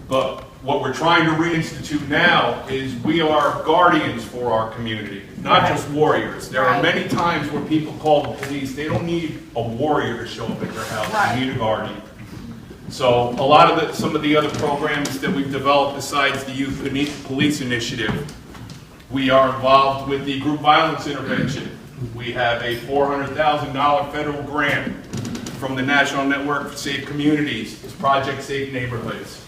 But what we're trying to reinstitute now is we are guardians for our community, not just warriors. There are many times where people call the police, they don't need a warrior to show up at their house, they need a guardian. So a lot of some of the other programs that we've developed besides the Youth Police Initiative, we are involved with the group violence intervention. We have a $400,000 federal grant from the National Network for Safe Communities. It's Project Safe Neighborhoods.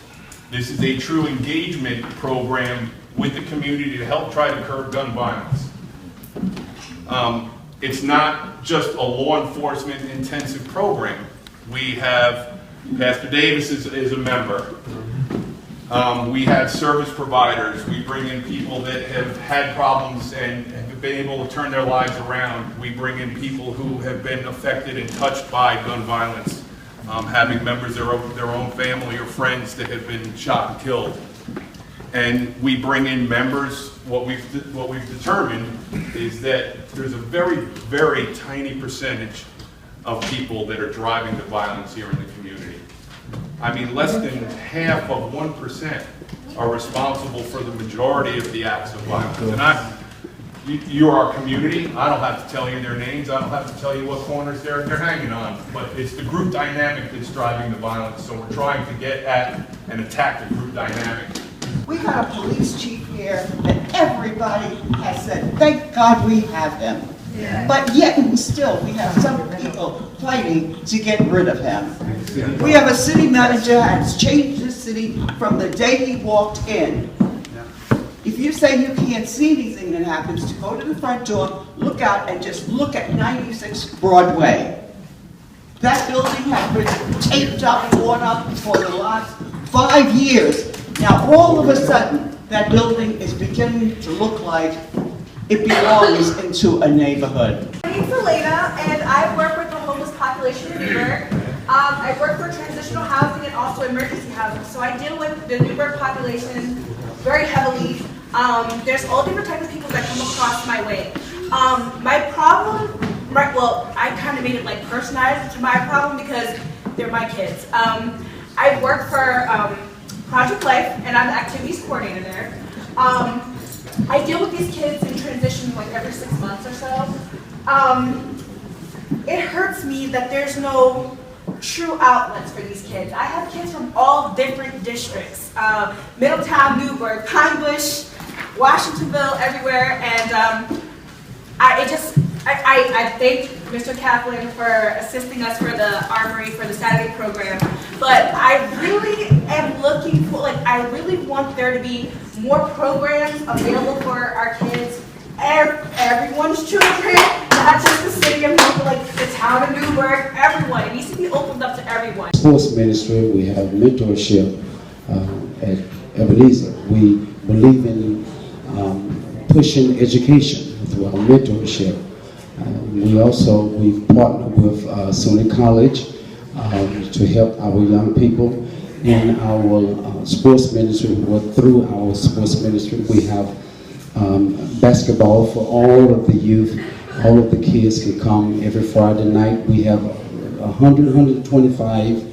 This is a true engagement program with the community to help try to curb gun violence. It's not just a law enforcement intensive program. We have, Pastor Davis is a member. We have service providers. We bring in people that have had problems and have been able to turn their lives around. We bring in people who have been affected and touched by gun violence, having members of their own family or friends that have been shot and killed. And we bring in members. What we've determined is that there's a very, very tiny percentage of people that are driving the violence here in the community. I mean, less than half of 1% are responsible for the majority of the acts of violence. And you're our community. I don't have to tell you their names. I don't have to tell you what corners they're hanging on. But it's the group dynamic that's driving the violence. So we're trying to get at and attack the group dynamic. We got a police chief here that everybody has said, thank God we have him. Yeah. But yet and still, we have some people fighting to get rid of him. We have a city manager that's changed the city from the day he walked in. If you say you can't see anything that happens, to go to the front door, look out and just look at 96 Broadway. That building has been taped up, torn up for the last 5 years. Now all of a sudden, that building is beginning to look like it belongs into a neighborhood. My name's Elena, and I work with the homeless population in Newburgh. I work for transitional housing and also emergency housing, so I deal with the Newburgh population very heavily. There's all different types of people that come across my way. My problem, well, I kind of made it like personalized to my problem because they're my kids. I work for Project Life, and I'm the activities coordinator there. I deal with these kids in transition like every 6 months or so. It hurts me that there's no true outlets for these kids. I have kids from all different districts. Middletown, Newburgh, Pine Bush, Washingtonville, everywhere, and I thank Mr. Kaplan for assisting us for the Armory for the Saturday program, but I really am looking for, I really want there to be more programs available for our kids, everyone's children, not just the city of Newburgh, like the town of Newburgh, everyone. It needs to be opened up to everyone. Sports ministry, we have mentorship at Ebenezer. We believe in pushing education through our mentorship. We've partnered with SUNY College to help our young people in our sports ministry. Through our sports ministry, we have basketball for all of the youth. All of the kids can come every Friday night. We have 125.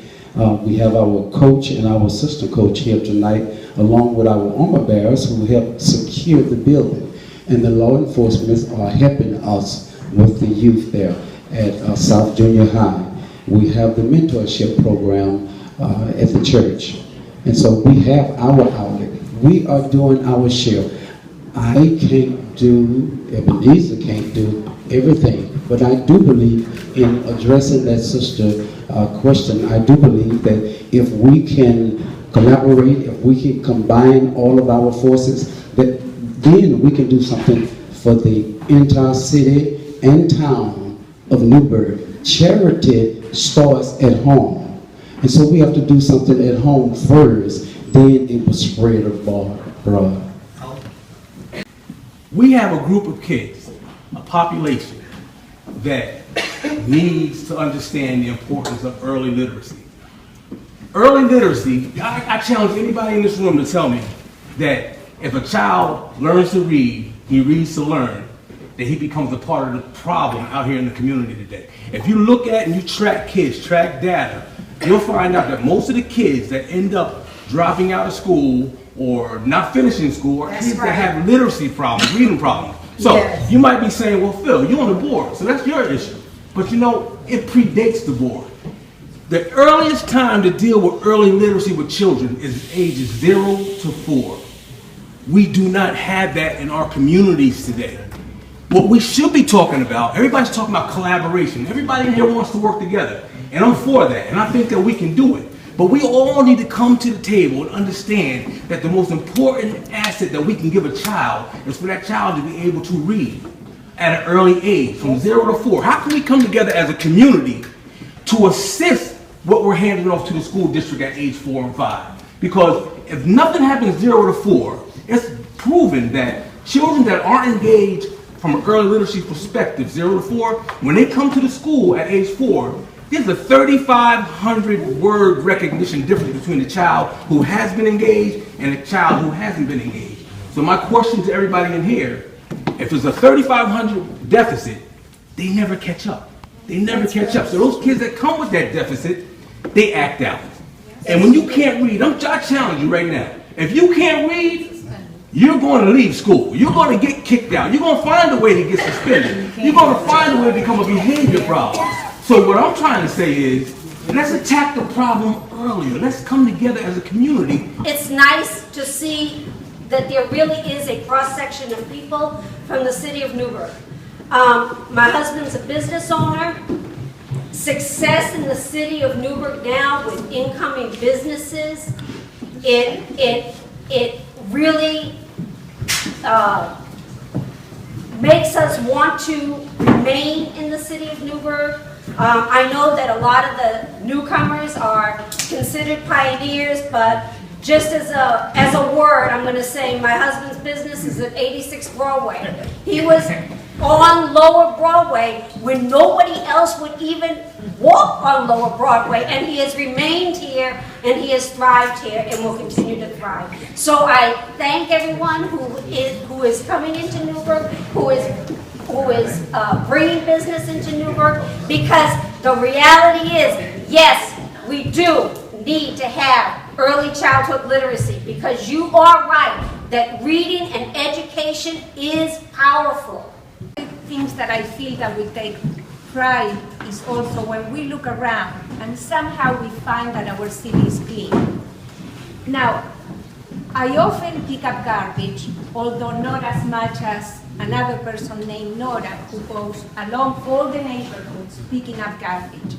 We have our coach and our assistant coach here tonight, along with our armor bearers who help secure the building. And the law enforcement are helping us with the youth there at South Junior High. We have the mentorship program at the church. And so we have our outlet. We are doing our share. I can't do, Ebenezer can't do everything, but I do believe in addressing that sister question. I do believe that if we can collaborate, if we can combine all of our forces, that then we can do something for the entire city and town of Newburgh. Charity starts at home. And so we have to do something at home first, then it will spread abroad. We have a group of kids, a population that needs to understand the importance of early literacy. Early literacy, I challenge anybody in this room to tell me that if a child learns to read, he reads to learn, that he becomes a part of the problem out here in the community today. If you look at and you track kids, track data, you'll find out that most of the kids that end up dropping out of school or not finishing school are kids that have literacy problems, reading problems. So you might be saying, well, Phil, you're on the board, so that's your issue. But you know, it predates the board. The earliest time to deal with early literacy with children is ages 0 to 4. We do not have that in our communities today. What we should be talking about, everybody's talking about collaboration. Everybody in here wants to work together. And I'm for that, and I think that we can do it. But we all need to come to the table and understand that the most important asset that we can give a child is for that child to be able to read at an early age, from 0 to 4. How can we come together as a community to assist what we're handing off to the school district at age 4 and 5? Because if nothing happens 0 to 4, it's proven that children that aren't engaged from an early literacy perspective, 0 to 4, when they come to the school at age 4, there's a 3,500 word recognition difference between the child who has been engaged and a child who hasn't been engaged. So my question to everybody in here, if there's a 3,500 deficit, they never catch up. They never catch up. So those kids that come with that deficit, they act out. And when you can't read, I challenge you right now. If you can't read, you're going to leave school. You're going to get kicked out. You're going to find a way to get suspended. You're going to find a way to become a behavior problem. So what I'm trying to say is, let's attack the problem earlier. Let's come together as a community. It's nice to see that there really is a cross-section of people from the city of Newburgh. My husband's a business owner. Success in the city of Newburgh now with incoming businesses, it really makes us want to remain in the city of Newburgh. I know that a lot of the newcomers are considered pioneers, but just as a word, I'm going to say my husband's business is at 86 Broadway. He was on Lower Broadway when nobody else would even walk on Lower Broadway, and he has remained here and he has thrived here and will continue to thrive. So I thank everyone who is coming into Newburgh, who is bringing business into Newburgh, because the reality is, yes, we do need to have early childhood literacy, because you are right that reading and education is powerful. Things that I feel that we take pride is also when we look around and somehow we find that our city is clean. Now, I often pick up garbage, although not as much as another person named Nora who goes along all the neighborhoods picking up garbage.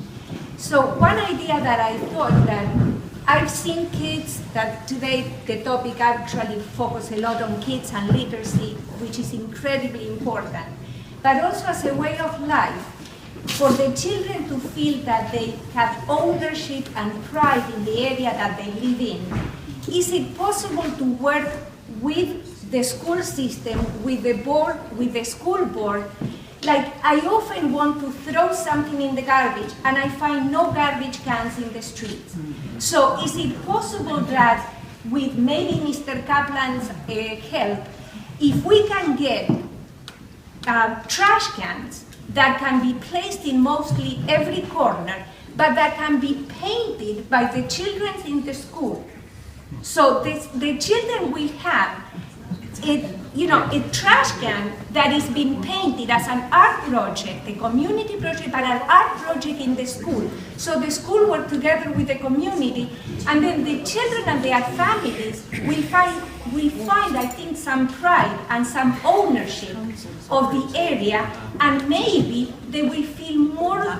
So one idea that I thought that I've seen kids that today the topic actually focuses a lot on kids and literacy, which is incredibly important, but also as a way of life for the children to feel that they have ownership and pride in the area that they live in. Is it possible to work with the school system, with the board, with the school board? Like, I often want to throw something in the garbage and I find no garbage cans in the streets. So is it possible that with maybe Mr. Kaplan's help, if we can get trash cans that can be placed in mostly every corner, but that can be painted by the children in the school. So the children will have a trash can that is being painted as an art project, a community project, but an art project in the school. So the school work together with the community, and then the children and their families will find, I think, some pride and some ownership of the area, and maybe they will feel more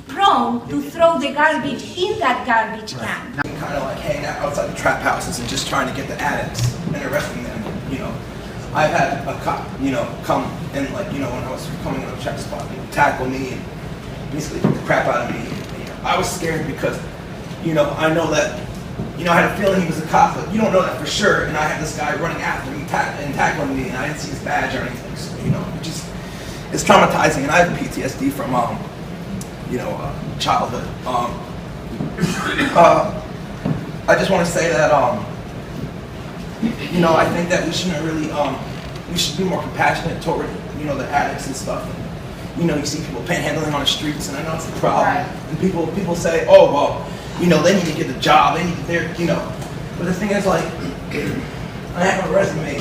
prone to throw the garbage in that garbage can. Kind of like hanging out outside the trap houses and just trying to get the addicts and arresting them, I've had a cop, come and when I was coming in a check spot, tackle me and basically beat the crap out of me. I was scared because, I know that, I had a feeling he was a cop, but you don't know that for sure. And I had this guy running after me and tackling me, and I didn't see his badge or anything. So, it's traumatizing, and I have PTSD from, childhood. I just want to say that, I think that we shouldn't really, we should be more compassionate toward, the addicts and stuff. And, you see people panhandling on the streets, and I know it's a problem. Right. And people say, oh, well, they need to get a job. They need to, But the thing is, like, I have a resume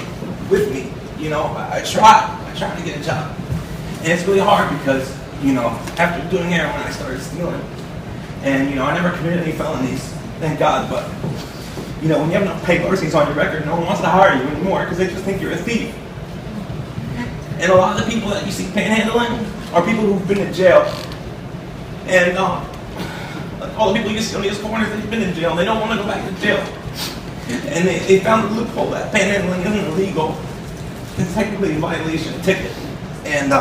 with me, you know, I tried to get a job. And it's really hard because, you know, after doing heroin, I started stealing. And, you know, I never committed any felonies, thank God, but, you know, when you have enough papers on your record, no one wants to hire you anymore because they just think you're a thief. And a lot of the people that you see panhandling are people who've been in jail. And all the people you see on these corners, they've been in jail and they don't want to go back to jail. And they found the loophole that panhandling isn't illegal. It's technically a violation of ticket. And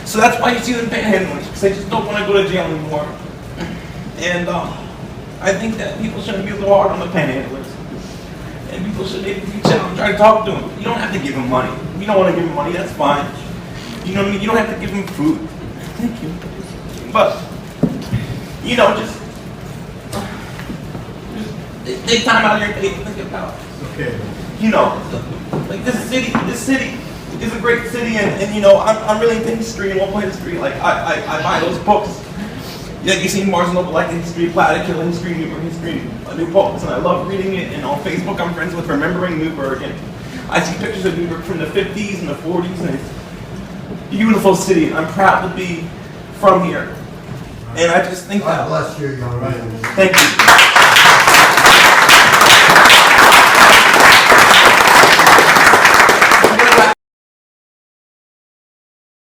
so that's why you see them panhandling, because they just don't want to go to jail anymore. And I think that people shouldn't be so hard on the panhandlers. And people should maybe reach out and try to talk to them. You don't have to give them money. If you don't want to give them money, that's fine. You know what I mean? You don't have to give them food. Thank you. But, you know, just take time out of your day to think about, you know, like this city is a great city, and you know, I'm really into history and local history. Like, I buy those books. Yeah, you see Mars Noble, like history, Plattekill history, Newburgh history, new books, and I love reading it. And on Facebook, I'm friends with Remembering Newburgh, and I see pictures of Newburgh from the 50s and the 40s, and it's a beautiful city. I'm proud to be from here, and I just think God bless you, young man. Thank you.